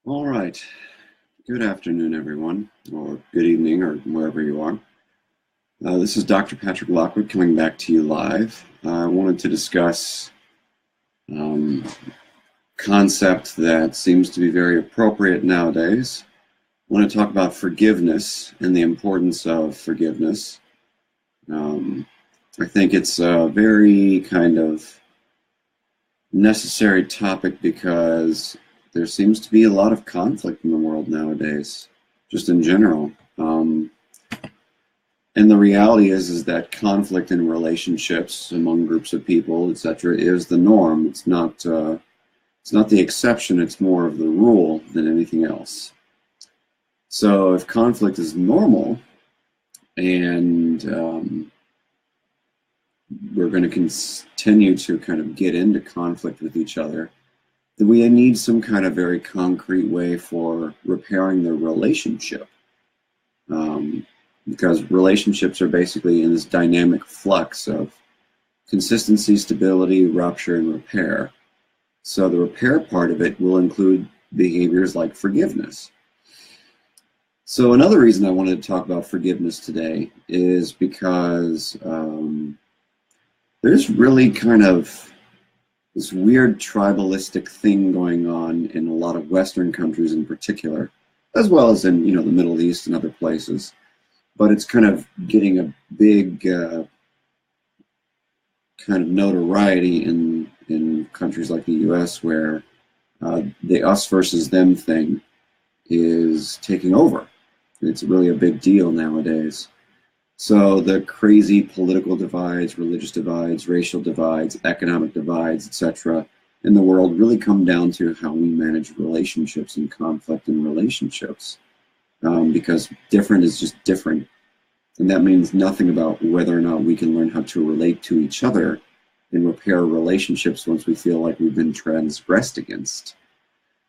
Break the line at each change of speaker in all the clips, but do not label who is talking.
All right. Good afternoon, everyone, or good evening, or wherever you are. This is Dr. Patrick Lockwood coming back to you live. I wanted to discuss um, concept that seems to be very appropriate nowadays. I want to talk about forgiveness and the importance of forgiveness. I think it's a very kind of necessary topic because there seems to be a lot of conflict in the world nowadays, just in general. And the reality is that conflict in relationships among groups of people, etc., is the norm. It's not the exception. It's more of the rule than anything else. So if conflict is normal, and we're going to continue to kind of get into conflict with each other, then we need some kind of very concrete way for repairing the relationship. Because relationships are basically in this dynamic flux of consistency, stability, rupture, and repair. So the repair part of it will include behaviors like forgiveness. So another reason I wanted to talk about forgiveness today is because there's really kind of this weird tribalistic thing going on in a lot of Western countries in particular, as well as in the Middle East and other places. But it's kind of getting a big kind of notoriety in countries like the U.S. where the us versus them thing is taking over. It's really a big deal nowadays. So the crazy political divides, religious divides, racial divides, economic divides, etc., in the world really come down to how we manage relationships and conflict in relationships. Because different is just different. And that means nothing about whether or not we can learn how to relate to each other and repair relationships once we feel like we've been transgressed against.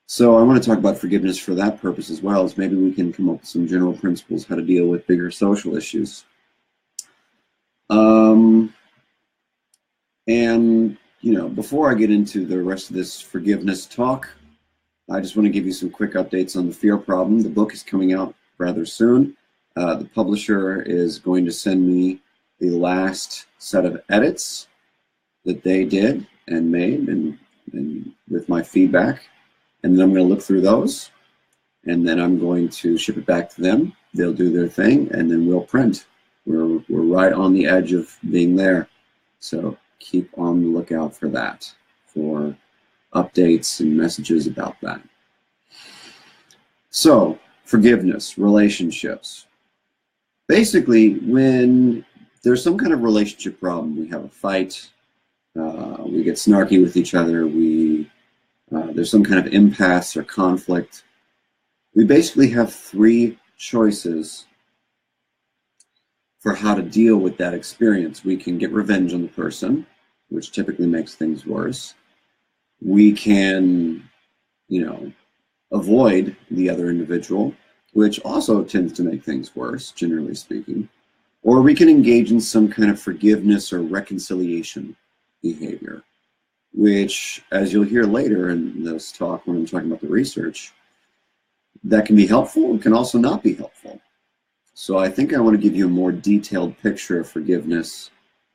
So I want to talk about forgiveness for that purpose as well, as maybe we can come up with some general principles how to deal with bigger social issues. Before I get into the rest of this forgiveness talk, I just want to give you some quick updates on the fear problem. The book is coming out rather soon. The publisher is going to send me the last set of edits that they did and made and with my feedback. And then I'm going to look through those. And then I'm going to ship it back to them. They'll do their thing and then we'll print. We're right on the edge of being there. So keep on the lookout for that, for updates and messages about that. So, forgiveness, relationships. Basically, when there's some kind of relationship problem, we have a fight, we get snarky with each other, there's some kind of impasse or conflict, we basically have three choices for how to deal with that experience. We can get revenge on the person, which typically makes things worse. We can, avoid the other individual, which also tends to make things worse, generally speaking. Or we can engage in some kind of forgiveness or reconciliation behavior, which, as you'll hear later in this talk when I'm talking about the research, that can be helpful and can also not be helpful. So I think I want to give you a more detailed picture of forgiveness,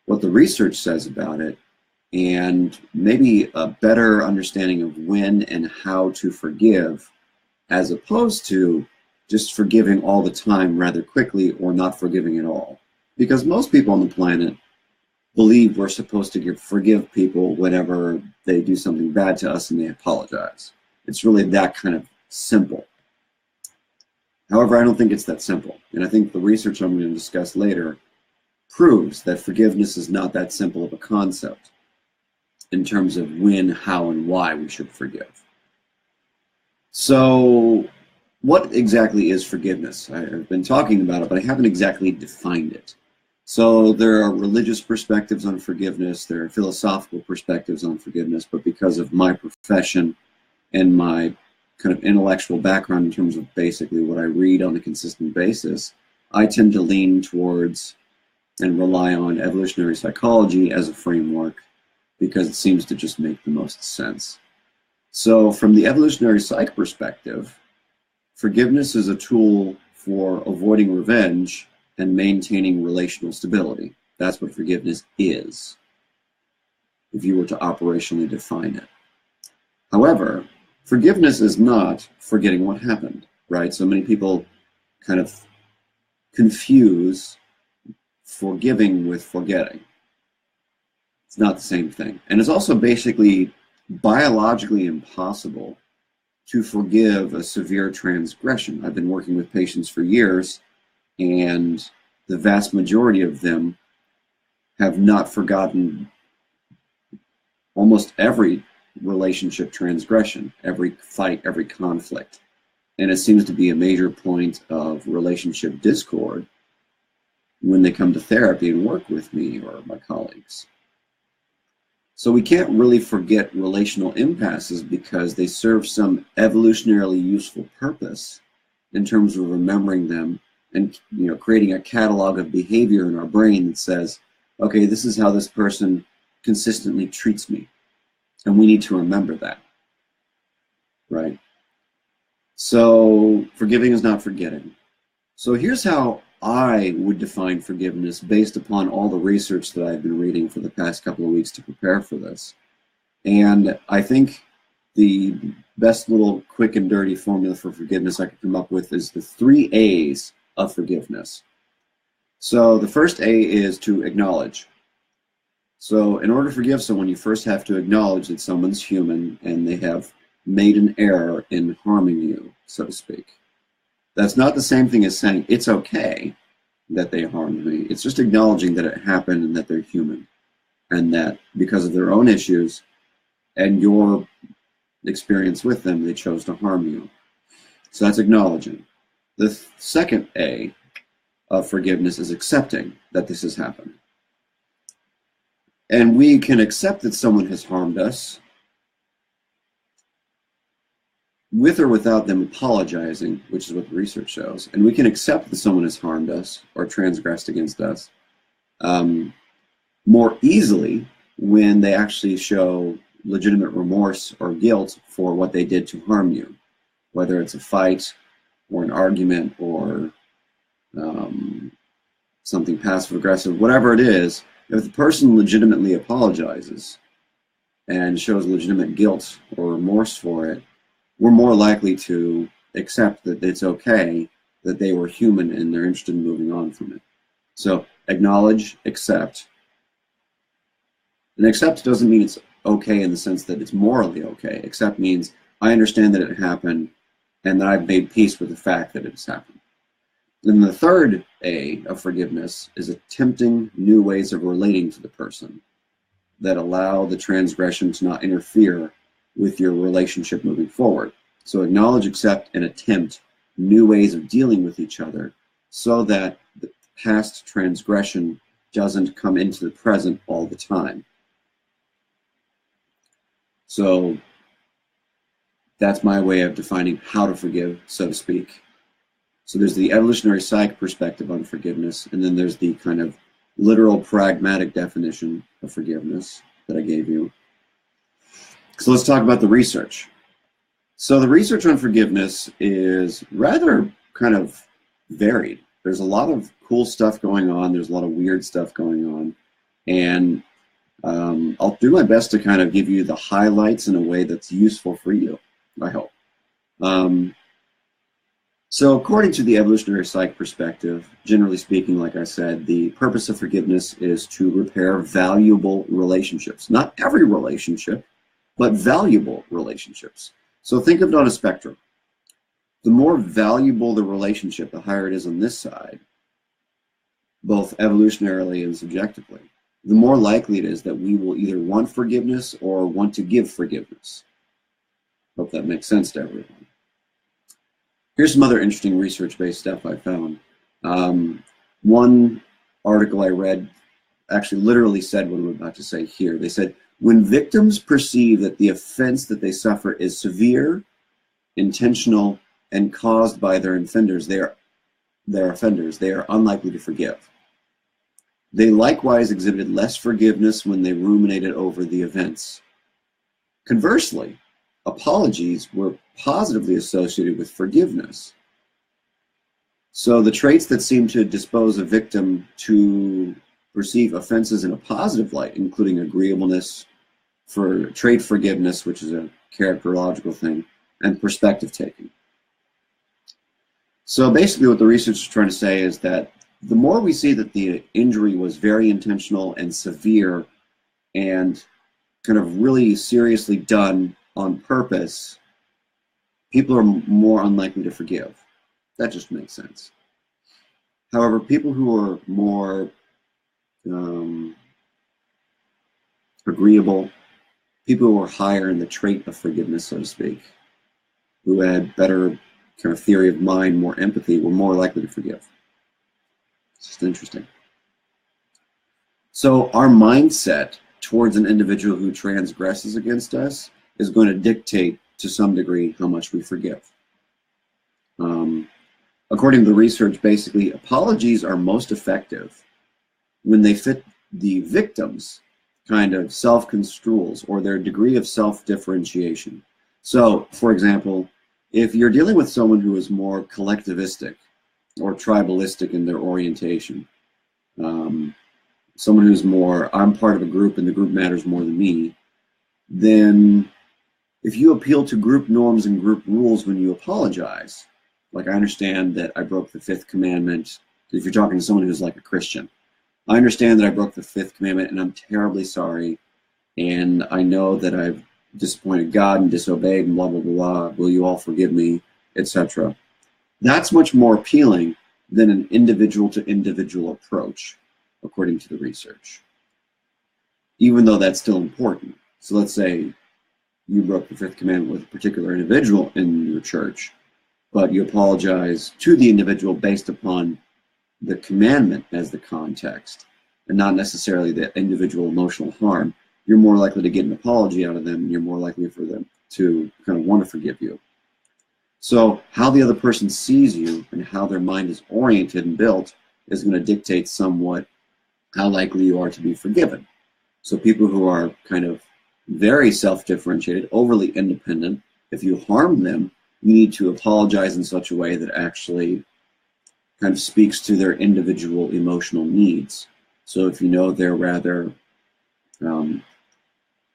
what the research says about it, and maybe a better understanding of when and how to forgive, as opposed to just forgiving all the time rather quickly or not forgiving at all. Because most people on the planet believe we're supposed to forgive people whenever they do something bad to us and they apologize. It's really that kind of simple. However, I don't think it's that simple. And I think the research I'm going to discuss later proves that forgiveness is not that simple of a concept in terms of when, how, and why we should forgive. So, what exactly is forgiveness? I've been talking about it, but I haven't exactly defined it. So there are religious perspectives on forgiveness, there are philosophical perspectives on forgiveness, but because of my profession and my kind of intellectual background in terms of basically what I read on a consistent basis, I tend to lean towards and rely on evolutionary psychology as a framework because it seems to just make the most sense. So from the evolutionary psych perspective, forgiveness is a tool for avoiding revenge and maintaining relational stability. That's what forgiveness is, if you were to operationally define it. However, forgiveness is not forgetting what happened, right? So many people kind of confuse forgiving with forgetting. It's not the same thing. And it's also basically biologically impossible to forgive a severe transgression. I've been working with patients for years, and the vast majority of them have not forgotten almost every relationship transgression, every fight, every conflict. And it seems to be a major point of relationship discord when they come to therapy and work with me or my colleagues. So we can't really forget relational impasses because they serve some evolutionarily useful purpose in terms of remembering them and creating a catalog of behavior in our brain that says, okay, this is how this person consistently treats me. And we need to remember that, right? So forgiving is not forgetting. So here's how I would define forgiveness based upon all the research that I've been reading for the past couple of weeks to prepare for this. And I think the best little quick and dirty formula for forgiveness I could come up with is the 3 A's of forgiveness. So the first A is to acknowledge. So in order to forgive someone, you first have to acknowledge that someone's human and they have made an error in harming you, so to speak. That's not the same thing as saying it's okay that they harmed me. It's just acknowledging that it happened and that they're human, and that because of their own issues and your experience with them, they chose to harm you. So that's acknowledging. The second A of forgiveness is accepting that this has happened. And we can accept that someone has harmed us with or without them apologizing, which is what the research shows. And we can accept that someone has harmed us or transgressed against us more easily when they actually show legitimate remorse or guilt for what they did to harm you, whether it's a fight or an argument or something passive-aggressive, whatever it is. If the person legitimately apologizes and shows legitimate guilt or remorse for it, we're more likely to accept that it's okay, that they were human and they're interested in moving on from it. So acknowledge, accept. And accept doesn't mean it's okay in the sense that it's morally okay. Accept means I understand that it happened and that I've made peace with the fact that it has happened. Then the third A of forgiveness is attempting new ways of relating to the person that allow the transgression to not interfere with your relationship moving forward. So acknowledge, accept, and attempt new ways of dealing with each other so that the past transgression doesn't come into the present all the time. So that's my way of defining how to forgive, so to speak. So there's the evolutionary psych perspective on forgiveness, and then there's the kind of literal pragmatic definition of forgiveness that I gave you. So let's talk about the research. So the research on forgiveness is rather kind of varied. There's a lot of cool stuff going on. There's a lot of weird stuff going on. And I'll do my best to kind of give you the highlights in a way that's useful for you, I hope. So according to the evolutionary psych perspective, generally speaking, like I said, the purpose of forgiveness is to repair valuable relationships. Not every relationship, but valuable relationships. So think of it on a spectrum. The more valuable the relationship, the higher it is on this side, both evolutionarily and subjectively, the more likely it is that we will either want forgiveness or want to give forgiveness. Hope that makes sense to everyone. Here's some other interesting research-based stuff I found. One article I read actually literally said what I'm about to say here. They said, when victims perceive that the offense that they suffer is severe, intentional, and caused by their offenders, they are unlikely to forgive. They likewise exhibited less forgiveness when they ruminated over the events. Conversely, apologies were positively associated with forgiveness. So the traits that seem to dispose a victim to perceive offenses in a positive light, including agreeableness, for trait forgiveness, which is a characterological thing, and perspective taking. So basically what the research is trying to say is that the more we see that the injury was very intentional and severe and kind of really seriously done on purpose, people are more unlikely to forgive. That just makes sense. However, people who are more agreeable, people who are higher in the trait of forgiveness, so to speak, who had better kind of theory of mind, more empathy, were more likely to forgive. It's just interesting. So our mindset towards an individual who transgresses against us is going to dictate to some degree how much we forgive. According to the research, basically, apologies are most effective when they fit the victim's kind of self-construals or their degree of self-differentiation. So, for example, if you're dealing with someone who is more collectivistic or tribalistic in their orientation, someone who's more, I'm part of a group and the group matters more than me, then if you appeal to group norms and group rules when you apologize, like I understand that I broke the fifth commandment, if you're talking to someone who's like a Christian, I understand that I broke the fifth commandment and I'm terribly sorry, and I know that I've disappointed God and disobeyed and blah, blah, blah, will you all forgive me, etc. That's much more appealing than an individual to individual approach, according to the research, even though that's still important. So let's say you broke the fifth commandment with a particular individual in your church, but you apologize to the individual based upon the commandment as the context and not necessarily the individual emotional harm. You're more likely to get an apology out of them, and you're more likely for them to kind of want to forgive you. So how the other person sees you and how their mind is oriented and built is going to dictate somewhat how likely you are to be forgiven. So people who are kind of very self-differentiated, overly independent, if you harm them, you need to apologize in such a way that actually kind of speaks to their individual emotional needs. So if you know they're rather,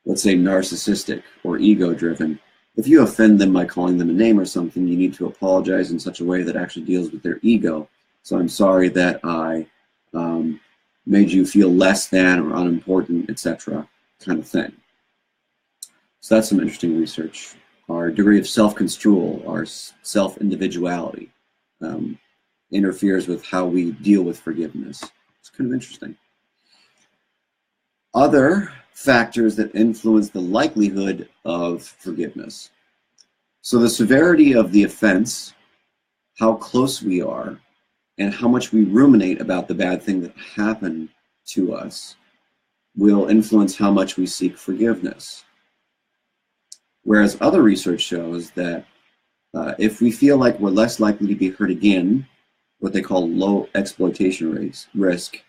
let's say, narcissistic or ego-driven, if you offend them by calling them a name or something, you need to apologize in such a way that actually deals with their ego. So I'm sorry that I made you feel less than or unimportant, etc., kind of thing. So that's some interesting research. Our degree of self-construal, our self-individuality, interferes with how we deal with forgiveness. It's kind of interesting. Other factors that influence the likelihood of forgiveness. So the severity of the offense, how close we are, and how much we ruminate about the bad thing that happened to us will influence how much we seek forgiveness. Whereas other research shows that if we feel like we're less likely to be hurt again, what they call low exploitation risk,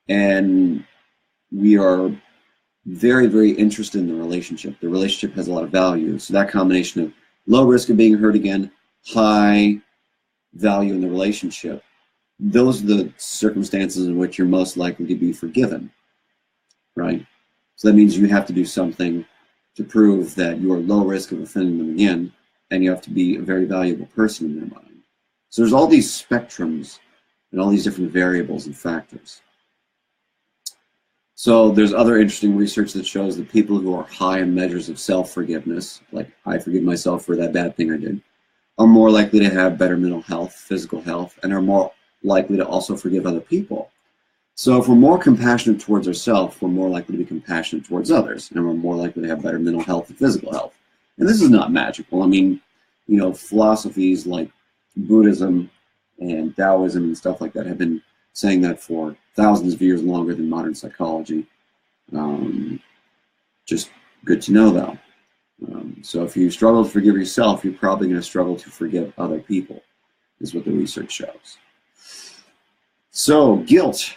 and we are very, very interested in the relationship has a lot of value. So that combination of low risk of being hurt again, high value in the relationship, those are the circumstances in which you're most likely to be forgiven, right? So that means you have to do something to prove that you are low risk of offending them again, and you have to be a very valuable person in their mind. So there's all these spectrums and all these different variables and factors. So there's other interesting research that shows that people who are high in measures of self-forgiveness, like I forgive myself for that bad thing I did, are more likely to have better mental health, physical health, and are more likely to also forgive other people. So if we're more compassionate towards ourselves, we're more likely to be compassionate towards others, and we're more likely to have better mental health and physical health. And this is not magical. I mean, you know, philosophies like Buddhism and Taoism and stuff like that have been saying that for thousands of years longer than modern psychology. Just good to know, though. So if you struggle to forgive yourself, you're probably going to struggle to forgive other people, is what the research shows. So guilt.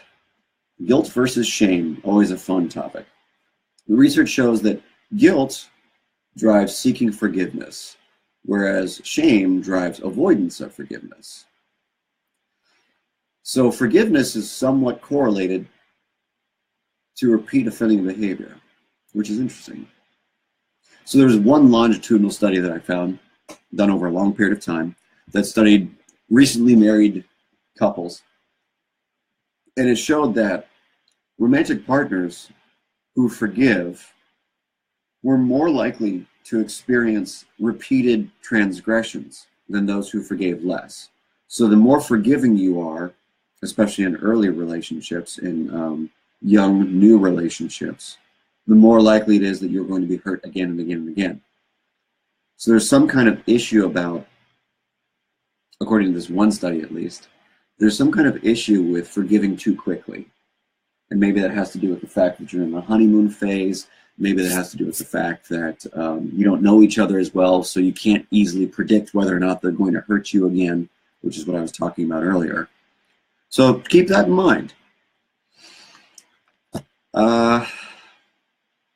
Guilt versus shame, always a fun topic. The research shows that guilt drives seeking forgiveness, whereas shame drives avoidance of forgiveness. So forgiveness is somewhat correlated to repeat offending behavior, which is interesting. So there's one longitudinal study that I found, done over a long period of time, that studied recently married couples. And it showed that romantic partners who forgive were more likely to experience repeated transgressions than those who forgave less. So the more forgiving you are, especially in early relationships, in young, new relationships, the more likely it is that you're going to be hurt again and again and again. So there's some kind of issue about, according to this one study at least, there's some kind of issue with forgiving too quickly. And maybe that has to do with the fact that you're in the honeymoon phase. Maybe that has to do with the fact that you don't know each other as well, so you can't easily predict whether or not they're going to hurt you again, which is what I was talking about earlier. So keep that in mind.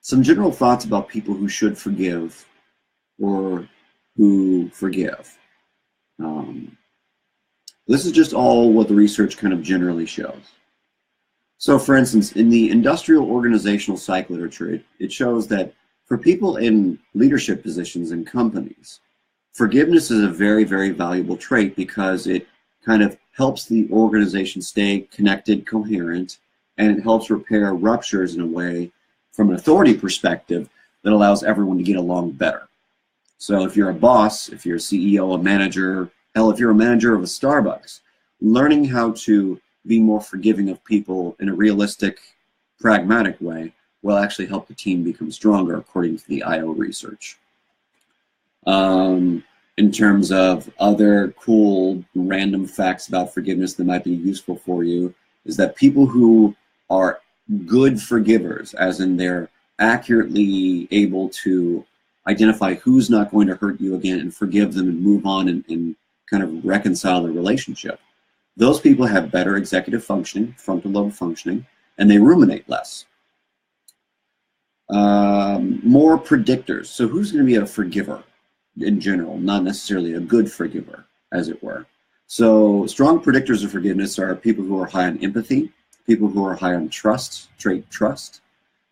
Some general thoughts about people who should forgive or who forgive. This is just all what the research kind of generally shows. So for instance, in the industrial organizational psych literature, it shows that for people in leadership positions in companies, forgiveness is a very, very valuable trait because it kind of helps the organization stay connected, coherent, and it helps repair ruptures in a way from an authority perspective that allows everyone to get along better. So if you're a boss, if you're a CEO, a manager, hell, if you're a manager of a Starbucks, learning how to be more forgiving of people in a realistic, pragmatic way will actually help the team become stronger, according to the IO research. In terms of other cool, random facts about forgiveness that might be useful for you, is that people who are good forgivers, as in they're accurately able to identify who's not going to hurt you again and forgive them and move on and kind of reconcile the relationship, those people have better executive functioning, frontal lobe functioning, and they ruminate less. More predictors. So who's going to be a forgiver in general, not necessarily a good forgiver, as it were. So strong predictors of forgiveness are people who are high on empathy, people who are high on trust, trait trust,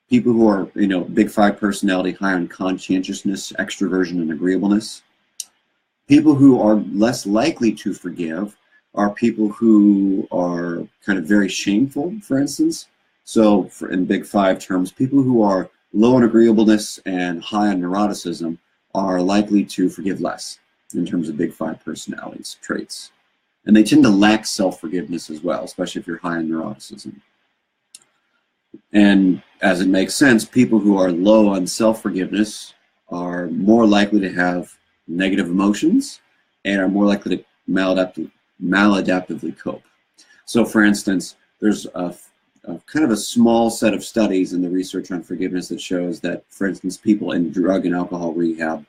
people who are, big five personality, high on conscientiousness, extroversion, and agreeableness. People who are less likely to forgive are people who are kind of very shameful, for instance. So in big five terms, people who are low on agreeableness and high on neuroticism are likely to forgive less in terms of big five personalities traits. And they tend to lack self-forgiveness as well, especially if you're high on neuroticism. And as it makes sense, people who are low on self-forgiveness are more likely to have negative emotions and are more likely to maladaptively cope. So for instance, there's a kind of a small set of studies in the research on forgiveness that shows that, for instance, people in drug and alcohol rehab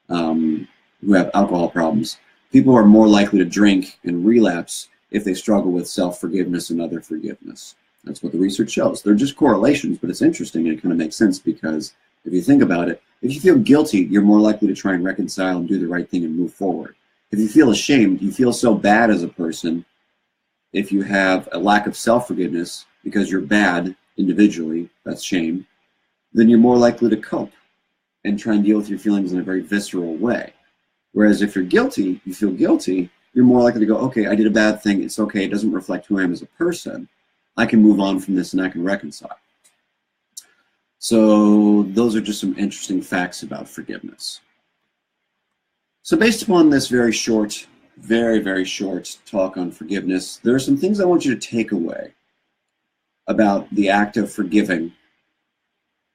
who have alcohol problems, people are more likely to drink and relapse if they struggle with self-forgiveness and other forgiveness. That's what the research shows. They're just correlations, but it's interesting and it kind of makes sense because if you think about it, if you feel guilty, you're more likely to try and reconcile and do the right thing and move forward. If you feel ashamed, you feel so bad as a person, if you have a lack of self-forgiveness because you're bad individually, that's shame, then you're more likely to cope and try and deal with your feelings in a very visceral way. Whereas if you're guilty, you feel guilty, you're more likely to go, okay, I did a bad thing, it's okay, it doesn't reflect who I am as a person. I can move on from this and I can reconcile. So those are just some interesting facts about forgiveness. So based upon this very short, very, very short talk on forgiveness, there are some things I want you to take away about the act of forgiving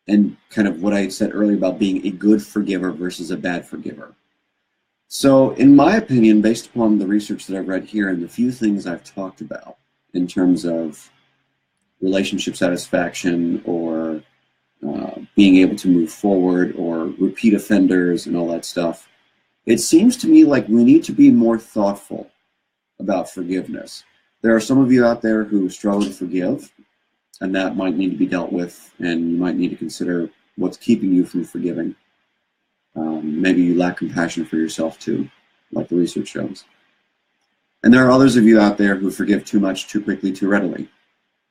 and kind of what I said earlier about being a good forgiver versus a bad forgiver. So in my opinion, based upon the research that I've read here and the few things I've talked about in terms of relationship satisfaction or being able to move forward or repeat offenders and all that stuff, it seems to me like we need to be more thoughtful about forgiveness. There are some of you out there who struggle to forgive, and that might need to be dealt with, and you might need to consider what's keeping you from forgiving. Maybe you lack compassion for yourself too, like the research shows. And there are others of you out there who forgive too much, too quickly, too readily.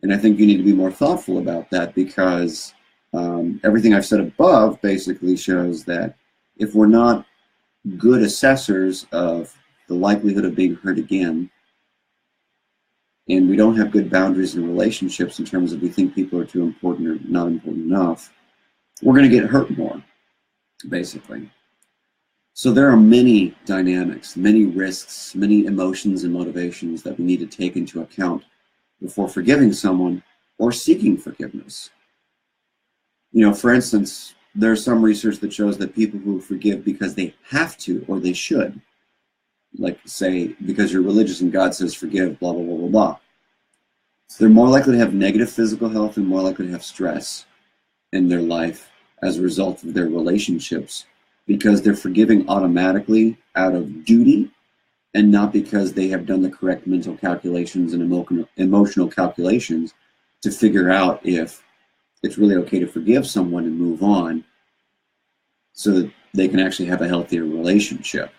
And I think you need to be more thoughtful about that, because everything I've said above basically shows that if we're not good assessors of the likelihood of being hurt again, and we don't have good boundaries in relationships in terms of we think people are too important or not important enough, we're going to get hurt more, basically. So there are many dynamics, many risks, many emotions and motivations that we need to take into account before forgiving someone or seeking forgiveness. You know, for instance, there's some research that shows that people who forgive because they have to or they should, like say, because you're religious and God says forgive, blah, blah, blah, blah, blah. They're more likely to have negative physical health and more likely to have stress in their life as a result of their relationships, because they're forgiving automatically out of duty and not because they have done the correct mental calculations and emotional calculations to figure out if it's really okay to forgive someone and move on so that they can actually have a healthier relationship.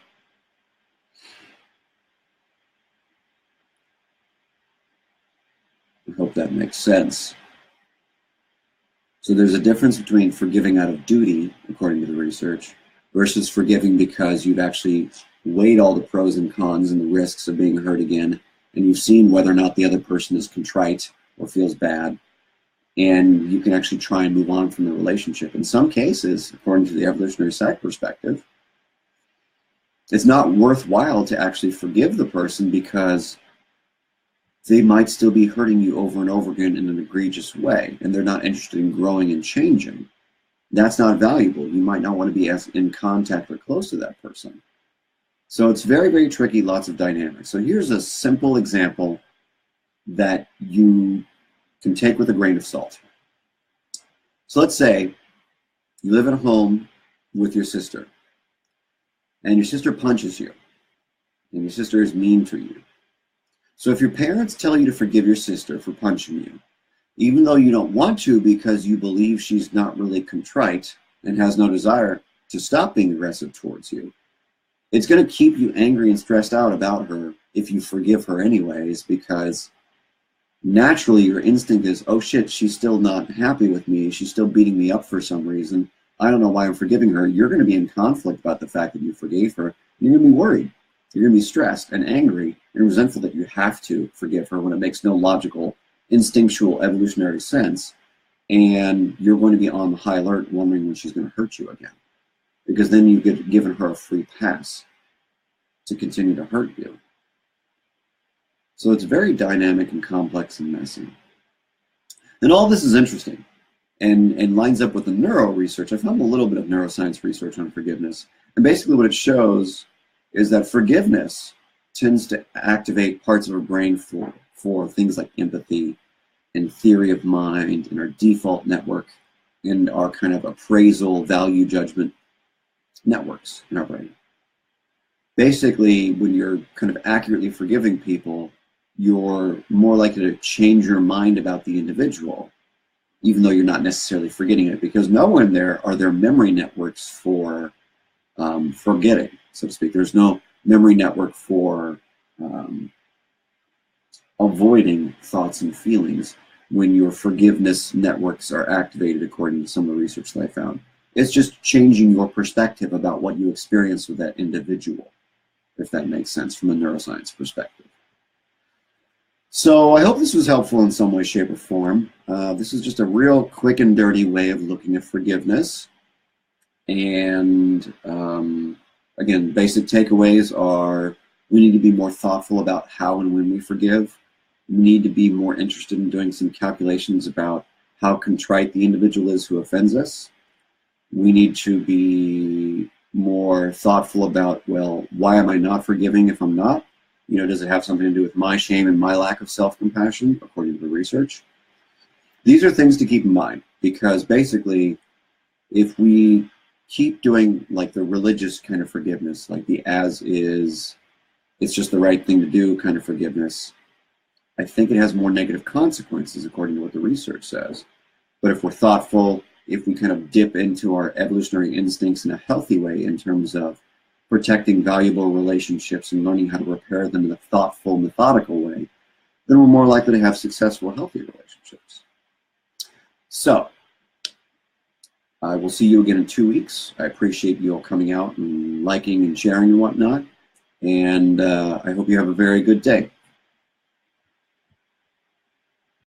I hope that makes sense. So there's a difference between forgiving out of duty, according to the research, versus forgiving because you've actually weighed all the pros and cons and the risks of being hurt again, and you've seen whether or not the other person is contrite or feels bad, and you can actually try and move on from the relationship. In some cases, according to the evolutionary psych perspective, it's not worthwhile to actually forgive the person because they might still be hurting you over and over again in an egregious way, and they're not interested in growing and changing. That's not valuable. You might not want to be as in contact or close to that person. So it's very, very tricky, lots of dynamics. So here's a simple example that you can take with a grain of salt. So let's say you live at home with your sister, and your sister punches you, and your sister is mean to you. So if your parents tell you to forgive your sister for punching you, even though you don't want to because you believe she's not really contrite and has no desire to stop being aggressive towards you, it's going to keep you angry and stressed out about her if you forgive her anyways, because naturally your instinct is, oh shit, she's still not happy with me. She's still beating me up for some reason. I don't know why I'm forgiving her. You're going to be in conflict about the fact that you forgave her. You're going to be worried. You're going to be stressed and angry and resentful that you have to forgive her when it makes no logical, instinctual, evolutionary sense. And you're going to be on high alert wondering when she's going to hurt you again. Because then you get given her a free pass to continue to hurt you. So it's very dynamic and complex and messy. And all this is interesting and lines up with the neuro research. I found a little bit of neuroscience research on forgiveness. And basically what it shows is that forgiveness tends to activate parts of our brain for things like empathy and theory of mind and our default network and our kind of appraisal, value, judgment networks in our brain. Basically, when you're kind of accurately forgiving people, you're more likely to change your mind about the individual, even though you're not necessarily forgetting it, because nowhere in there are there memory networks for forgetting, so to speak. There's no memory network for avoiding thoughts and feelings when your forgiveness networks are activated, according to some of the research that I found. It's just changing your perspective about what you experience with that individual, if that makes sense from a neuroscience perspective. So I hope this was helpful in some way, shape, or form. This is just a real quick and dirty way of looking at forgiveness. And again, basic takeaways are we need to be more thoughtful about how and when we forgive. We need to be more interested in doing some calculations about how contrite the individual is who offends us. We need to be more thoughtful about, well, why am I not forgiving if I'm not? You know, does it have something to do with my shame and my lack of self-compassion, according to the research? These are things to keep in mind, because basically, if we keep doing like the religious kind of forgiveness, like the as is, it's just the right thing to do kind of forgiveness, I think it has more negative consequences, according to what the research says. But if we're thoughtful if we kind of dip into our evolutionary instincts in a healthy way in terms of protecting valuable relationships and learning how to repair them in a thoughtful, methodical way, then we're more likely to have successful, healthy relationships. So, I will see you again in 2 weeks. I appreciate you all coming out and liking and sharing and whatnot. And I hope you have a very good day.